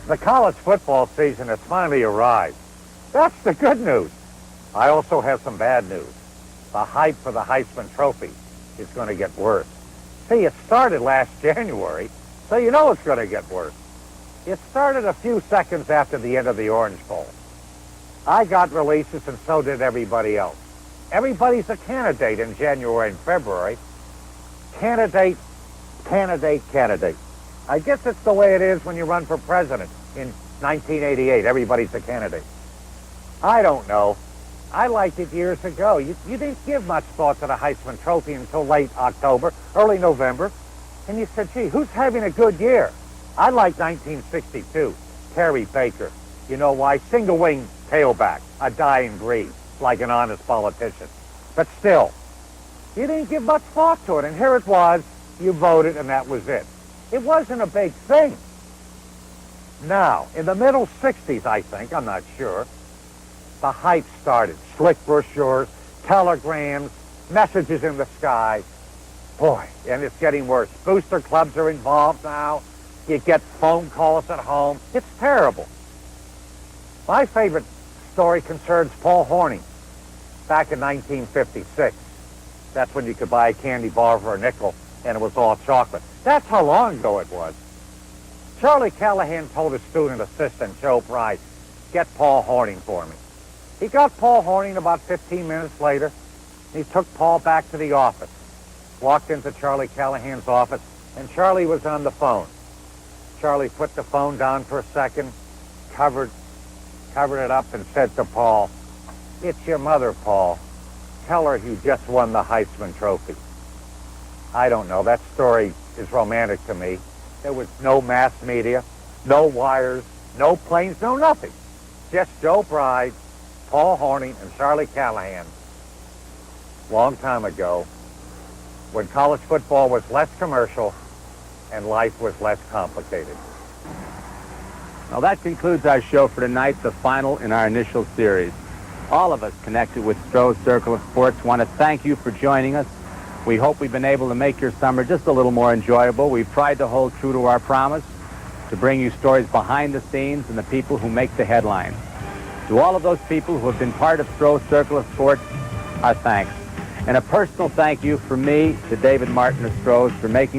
The college football season has finally arrived. That's the good news. I also have some bad news. The hype for the Heisman Trophy is going to get worse. See, it started last January, so you know it's going to get worse. It started a few seconds after the end of the Orange Bowl. I got releases, and so did everybody else. Everybody's a candidate in January and February. Candidate, candidate, candidate. I guess it's the way it is when you run for president in 1988. Everybody's a candidate. I don't know. I liked it years ago. You didn't give much thought to the Heisman Trophy until late October, early November. And you said, gee, who's having a good year? I liked 1962, Terry Baker. You know why? Single-wing tailback, a dying breed, like an honest politician. But still, you didn't give much thought to it, and here it was. You voted, and that was it. It wasn't a big thing. Now, in the middle 60s, I think, I'm not sure, the hype started. Slick brochures, telegrams, messages in the sky. Boy, and it's getting worse. Booster clubs are involved now. You get phone calls at home. It's terrible. My favorite story concerns Paul Hornung back in 1956. That's when you could buy a candy bar for a nickel, and it was all chocolate. That's how long ago it was. Charlie Callahan told his student assistant, Joe Pride, get Paul Hornung for me. He got Paul Hornung about 15 minutes later. He took Paul back to the office, walked into Charlie Callahan's office, and Charlie was on the phone. Charlie put the phone down for a second, covered it up, and said to Paul, it's your mother, Paul. Tell her you just won the Heisman Trophy. I don't know. That story is romantic to me. There was no mass media, no wires, no planes, no nothing. Just Joe Pride, Paul Hornung, and Charlie Callahan. Long time ago, when college football was less commercial and life was less complicated. Well, that concludes our show for tonight, the final in our initial series. All of us connected with Stroh's Circle of Sports want to thank you for joining us. We hope we've been able to make your summer just a little more enjoyable. We've tried to hold true to our promise to bring you stories behind the scenes and the people who make the headlines. To all of those people who have been part of Stroh's Circle of Sports, our thanks. And a personal thank you from me to David Martin of Stroh's for making